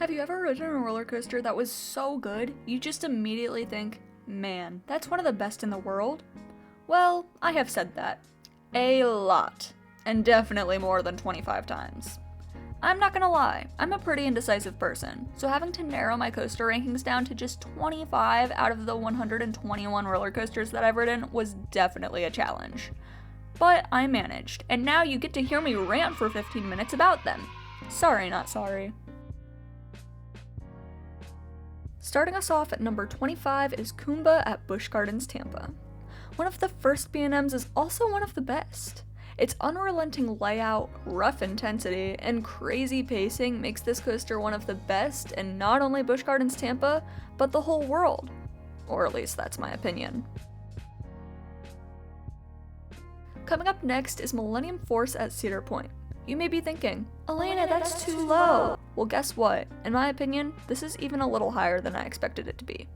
Have you ever ridden a roller coaster that was so good, you just immediately think, man, that's one of the best in the world? Well, I have said that. A lot. And definitely more than 25 times. I'm not gonna lie, I'm a pretty indecisive person, so having to narrow my coaster rankings down to just 25 out of the 121 roller coasters that I've ridden was definitely a challenge. But I managed, and now you get to hear me rant for 15 minutes about them. Sorry, not sorry. Starting us off at number 25 is Kumba at Busch Gardens, Tampa. One of the first B&Ms is also one of the best. Its unrelenting layout, rough intensity, and crazy pacing makes this coaster one of the best in not only Busch Gardens, Tampa, but the whole world. Or at least that's my opinion. Coming up next is Millennium Force at Cedar Point. You may be thinking, Alayna, that's too low. Well, guess what? In my opinion, this is even a little higher than I expected it to be.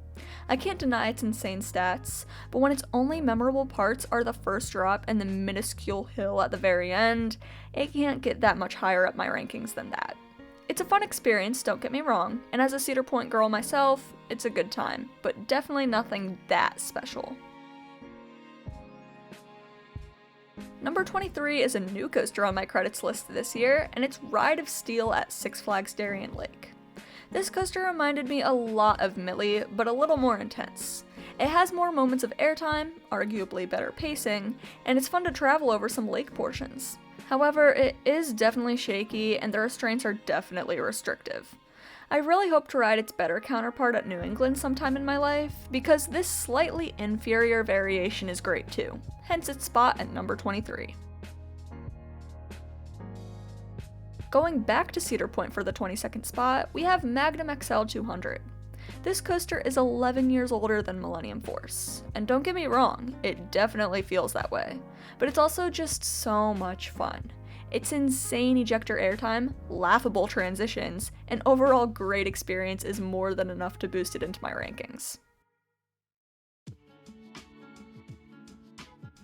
I can't deny its insane stats, but when its only memorable parts are the first drop and the minuscule hill at the very end, it can't get that much higher up my rankings than that. It's a fun experience, don't get me wrong, and as a Cedar Point girl myself, it's a good time, but definitely nothing that special. Number 23 is a new coaster on my credits list this year, and it's Ride of Steel at Six Flags Darien Lake. This coaster reminded me a lot of Millie, but a little more intense. It has more moments of airtime, arguably better pacing, and it's fun to travel over some lake portions. However, it is definitely shaky, and the restraints are definitely restrictive. I really hope to ride its better counterpart at New England sometime in my life, because this slightly inferior variation is great too, hence its spot at number 23. Going back to Cedar Point for the 22nd spot, we have Magnum XL200. This coaster is 11 years older than Millennium Force, and don't get me wrong, it definitely feels that way, but it's also just so much fun. Its insane ejector airtime, laughable transitions, and overall great experience is more than enough to boost it into my rankings.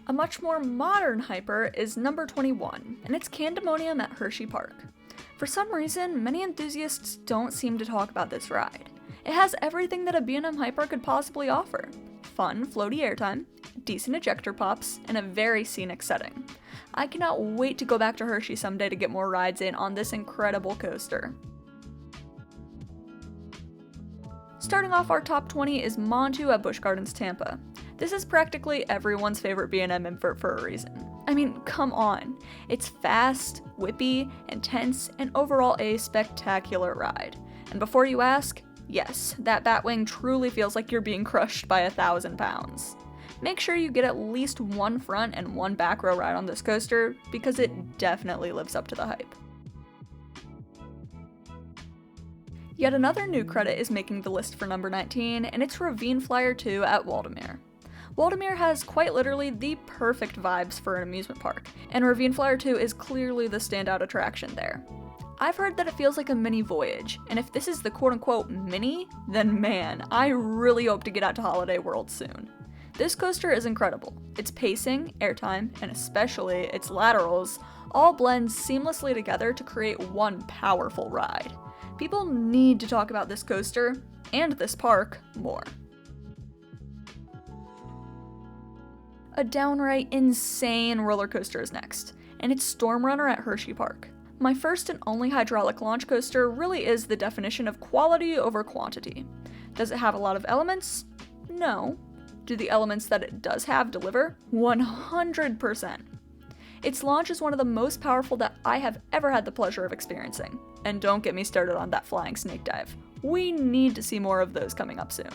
A much more modern hyper is number 21, and it's Candemonium at Hershey Park. For some reason, many enthusiasts don't seem to talk about this ride. It has everything that a B&M hyper could possibly offer. Fun, floaty airtime, decent ejector pops, and a very scenic setting. I cannot wait to go back to Hershey someday to get more rides in on this incredible coaster. Starting off our top 20 is Montu at Busch Gardens, Tampa. This is practically everyone's favorite B&M invert for a reason. I mean, come on. It's fast, whippy, intense, and overall a spectacular ride. And before you ask, yes, that Batwing truly feels like you're being crushed by 1,000 pounds. Make sure you get at least one front and one back row ride on this coaster, because it definitely lives up to the hype. Yet another new credit is making the list for number 19, and it's Ravine Flyer 2 at Waldameer. Waldameer has quite literally the perfect vibes for an amusement park, and Ravine Flyer 2 is clearly the standout attraction there. I've heard that it feels like a mini voyage, and if this is the quote-unquote mini, then man, I really hope to get out to Holiday World soon. This coaster is incredible. Its pacing, airtime, and especially its laterals all blend seamlessly together to create one powerful ride. People need to talk about this coaster, and this park, more. A downright insane roller coaster is next, and it's Stormrunner at Hershey Park. My first and only hydraulic launch coaster really is the definition of quality over quantity. Does it have a lot of elements? No. Do the elements that it does have deliver? 100%. Its launch is one of the most powerful that I have ever had the pleasure of experiencing. And don't get me started on that flying snake dive. We need to see more of those coming up soon.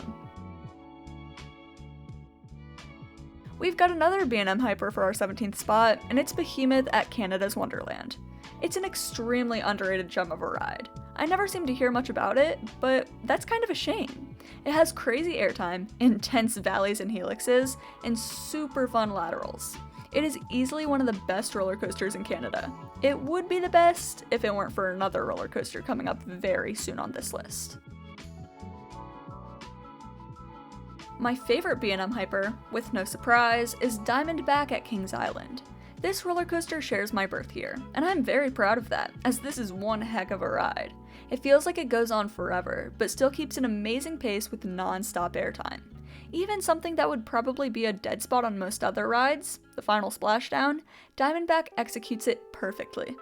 We've got another B&M hyper for our 17th spot, and it's Behemoth at Canada's Wonderland. It's an extremely underrated gem of a ride. I never seem to hear much about it, but that's kind of a shame. It has crazy airtime, intense valleys and helixes, and super fun laterals. It is easily one of the best roller coasters in Canada. It would be the best if it weren't for another roller coaster coming up very soon on this list. My favorite B&M hyper, with no surprise, is Diamondback at Kings Island. This roller coaster shares my birth year, and I'm very proud of that, as this is one heck of a ride. It feels like it goes on forever, but still keeps an amazing pace with non-stop airtime. Even something that would probably be a dead spot on most other rides, the final splashdown, Diamondback executes it perfectly.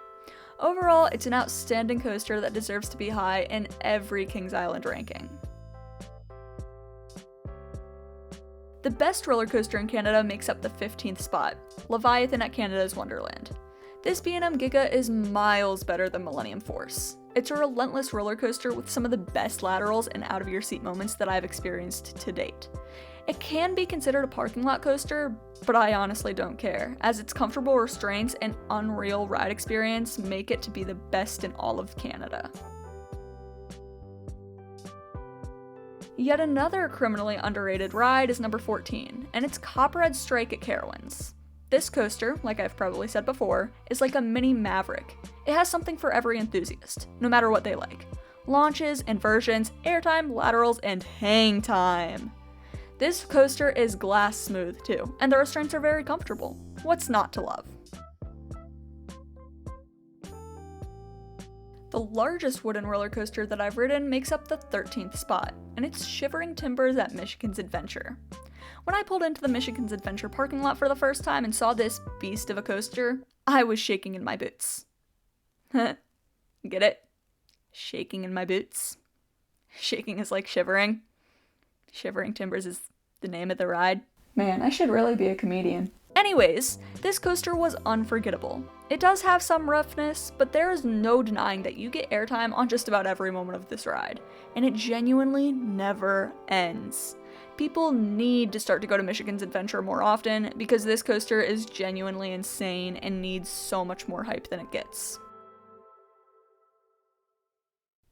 Overall, it's an outstanding coaster that deserves to be high in every Kings Island ranking. The best roller coaster in Canada makes up the 15th spot, Leviathan at Canada's Wonderland. This B&M Giga is miles better than Millennium Force. It's a relentless roller coaster with some of the best laterals and out-of-your-seat moments that I've experienced to date. It can be considered a parking lot coaster, but I honestly don't care, as its comfortable restraints and unreal ride experience make it to be the best in all of Canada. Yet another criminally underrated ride is number 14, and it's Copperhead Strike at Carowinds. This coaster, like I've probably said before, is like a mini Maverick. It has something for every enthusiast, no matter what they like. Launches, inversions, airtime, laterals, and hang time. This coaster is glass smooth too, and the restraints are very comfortable. What's not to love? The largest wooden roller coaster that I've ridden makes up the 13th spot, and it's Shivering Timbers at Michigan's Adventure. When I pulled into the Michigan's Adventure parking lot for the first time and saw this beast of a coaster, I was shaking in my boots. Get it? Shaking in my boots. Shaking is like shivering. Shivering Timbers is the name of the ride. Man, I should really be a comedian. Anyways, this coaster was unforgettable. It does have some roughness, but there is no denying that you get airtime on just about every moment of this ride, and it genuinely never ends. People need to start to go to Michigan's Adventure more often because this coaster is genuinely insane and needs so much more hype than it gets.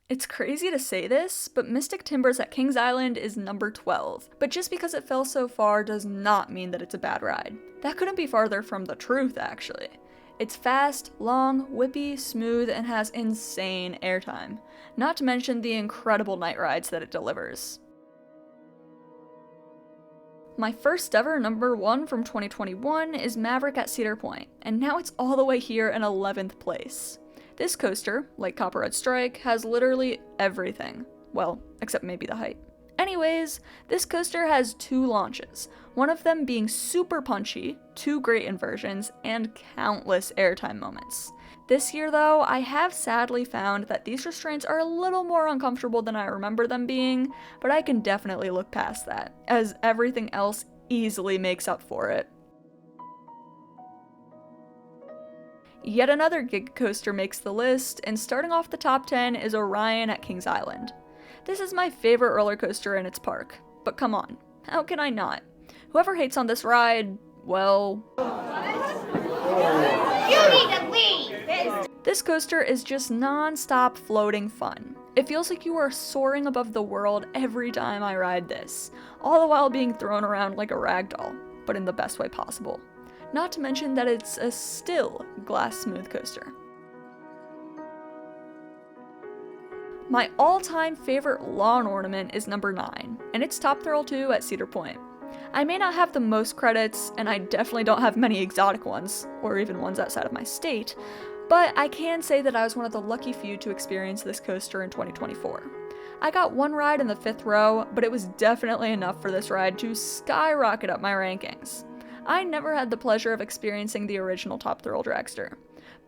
It's crazy to say this, but Mystic Timbers at Kings Island is number 12, but just because it fell so far does not mean that it's a bad ride. That couldn't be farther from the truth, actually. It's fast, long, whippy, smooth, and has insane airtime, not to mention the incredible night rides that it delivers. My first ever number 1 from 2021 is Maverick at Cedar Point, and now it's all the way here in 11th place. This coaster, like Copperhead Strike, has literally everything. Well, except maybe the height. Anyways, this coaster has 2 launches, one of them being super punchy, 2 great inversions, and countless airtime moments. This year though, I have sadly found that these restraints are a little more uncomfortable than I remember them being, but I can definitely look past that, as everything else easily makes up for it. Yet another gig coaster makes the list, and starting off the top 10 is Orion at Kings Island. This is my favorite roller coaster in its park, but come on, how can I not? Whoever hates on this ride, well... You need to leave! This coaster is just non-stop floating fun. It feels like you are soaring above the world every time I ride this, all the while being thrown around like a rag doll, but in the best way possible. Not to mention that it's a still glass smooth coaster. My all-time favorite lawn ornament is number 9, and it's Top Thrill 2 at Cedar Point. I may not have the most credits, and I definitely don't have many exotic ones, or even ones outside of my state, but I can say that I was one of the lucky few to experience this coaster in 2024. I got 1 ride in the 5th row, but it was definitely enough for this ride to skyrocket up my rankings. I never had the pleasure of experiencing the original Top Thrill dragster,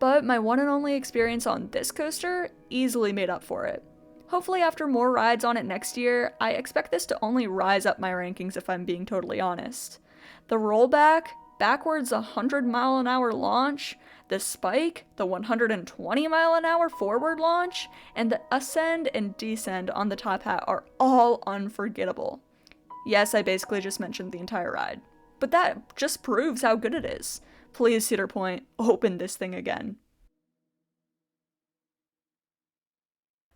but my one and only experience on this coaster easily made up for it. Hopefully after more rides on it next year, I expect this to only rise up my rankings if I'm being totally honest. The rollback, backwards 100-mile-an-hour launch, the spike, the 120-mile-an-hour forward launch, and the ascend and descend on the top hat are all unforgettable. Yes, I basically just mentioned the entire ride. But that just proves how good it is. Please, Cedar Point, open this thing again.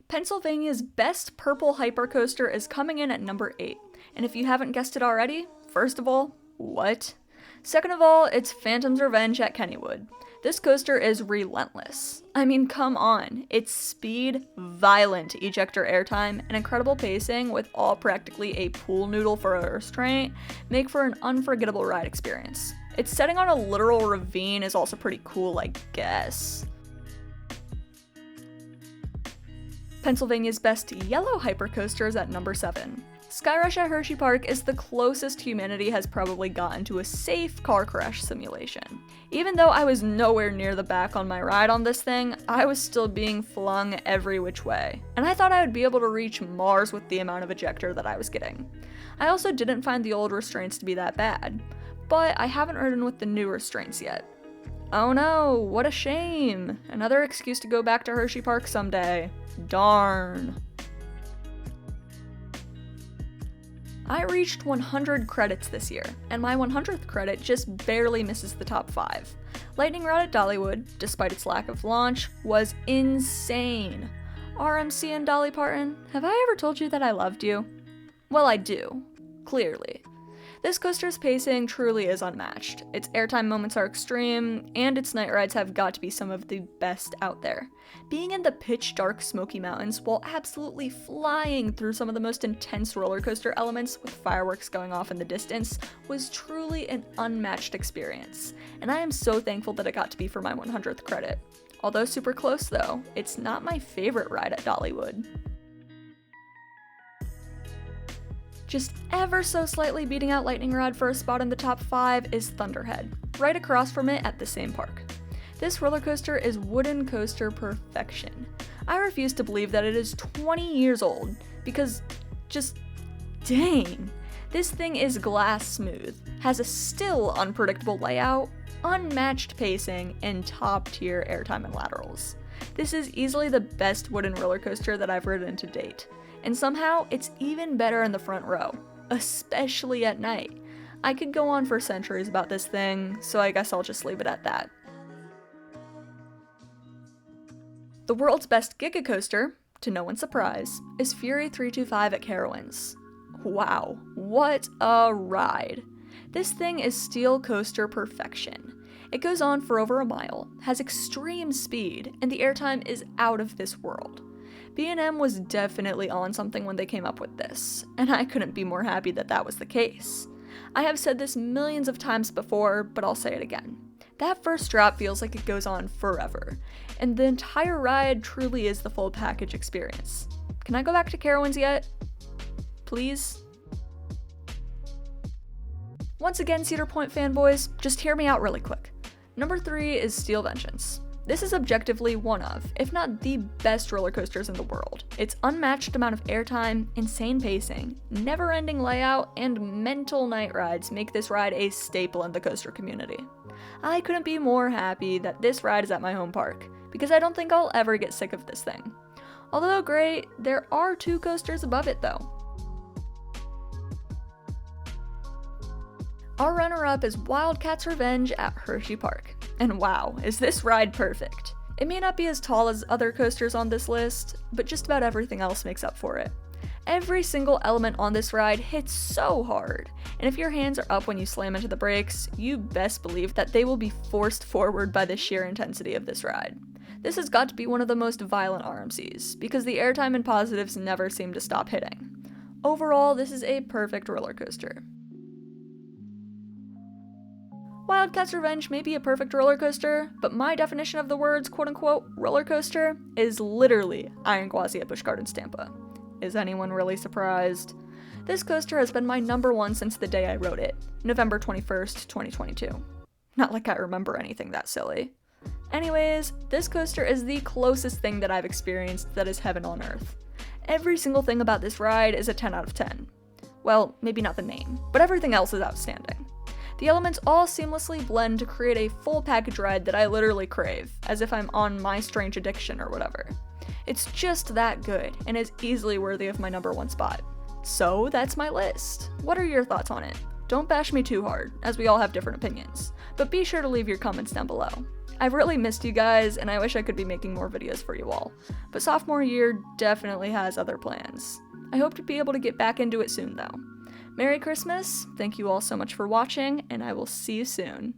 Pennsylvania's best purple hypercoaster is coming in at number 8. And if you haven't guessed it already, first of all, what? Second of all, it's Phantom's Revenge at Kennywood. This coaster is relentless. I mean, come on. Its speed, violent ejector airtime, and incredible pacing with all practically a pool noodle for a restraint make for an unforgettable ride experience. Its setting on a literal ravine is also pretty cool, I guess. Pennsylvania's best yellow hypercoaster is at number 7. Skyrush at Hershey Park is the closest humanity has probably gotten to a safe car crash simulation. Even though I was nowhere near the back on my ride on this thing, I was still being flung every which way. And I thought I would be able to reach Mars with the amount of ejector that I was getting. I also didn't find the old restraints to be that bad, but I haven't ridden with the new restraints yet. Oh no, what a shame! Another excuse to go back to Hershey Park someday. Darn. I reached 100 credits this year, and my 100th credit just barely misses the top 5. Lightning Rod at Dollywood, despite its lack of launch, was insane. RMC and Dolly Parton, have I ever told you that I loved you? Well, I do. Clearly. This coaster's pacing truly is unmatched. Its airtime moments are extreme, and its night rides have got to be some of the best out there. Being in the pitch dark Smoky Mountains while absolutely flying through some of the most intense roller coaster elements with fireworks going off in the distance was truly an unmatched experience, and I am so thankful that it got to be for my 100th credit. Although super close though, it's not my favorite ride at Dollywood. Just ever so slightly beating out Lightning Rod for a spot in the top 5 is Thunderhead, right across from it at the same park. This roller coaster is wooden coaster perfection. I refuse to believe that it is 20 years old, because just dang. This thing is glass smooth, has a still unpredictable layout, unmatched pacing, and top tier airtime and laterals. This is easily the best wooden roller coaster that I've ridden to date. And somehow, it's even better in the front row, especially at night. I could go on for centuries about this thing, so I guess I'll just leave it at that. The world's best Giga coaster, to no one's surprise, is Fury 325 at Carowinds. Wow, what a ride! This thing is steel coaster perfection. It goes on for over a mile, has extreme speed, and the airtime is out of this world. B&M was definitely on something when they came up with this, and I couldn't be more happy that that was the case. I have said this millions of times before, but I'll say it again. That first drop feels like it goes on forever, and the entire ride truly is the full package experience. Can I go back to Carowinds yet? Please? Once again, Cedar Point fanboys, just hear me out really quick. Number 3 is Steel Vengeance. This is objectively one of, if not the best roller coasters in the world. Its unmatched amount of airtime, insane pacing, never-ending layout, and mental night rides make this ride a staple in the coaster community. I couldn't be more happy that this ride is at my home park, because I don't think I'll ever get sick of this thing. Although great, there are 2 coasters above it though. Our runner-up is Wildcat's Revenge at Hershey Park. And wow, is this ride perfect. It may not be as tall as other coasters on this list, but just about everything else makes up for it. Every single element on this ride hits so hard, and if your hands are up when you slam into the brakes, you best believe that they will be forced forward by the sheer intensity of this ride. This has got to be one of the most violent RMCs, because the airtime and positives never seem to stop hitting. Overall, this is a perfect roller coaster. Wildcat's Revenge may be a perfect roller coaster, but my definition of the words quote-unquote roller coaster is literally Iron Gwazi at Busch Gardens Tampa. Is anyone really surprised? This coaster has been my number 1 since the day I wrote it, November 21st, 2022. Not like I remember anything that silly. Anyways, this coaster is the closest thing that I've experienced that is heaven on earth. Every single thing about this ride is a 10 out of 10. Well, maybe not the name, but everything else is outstanding. The elements all seamlessly blend to create a full package ride that I literally crave, as if I'm on My Strange Addiction or whatever. It's just that good, and is easily worthy of my number 1 spot. So that's my list. What are your thoughts on it? Don't bash me too hard, as we all have different opinions, but be sure to leave your comments down below. I've really missed you guys, and I wish I could be making more videos for you all, but sophomore year definitely has other plans. I hope to be able to get back into it soon though. Merry Christmas, thank you all so much for watching, and I will see you soon.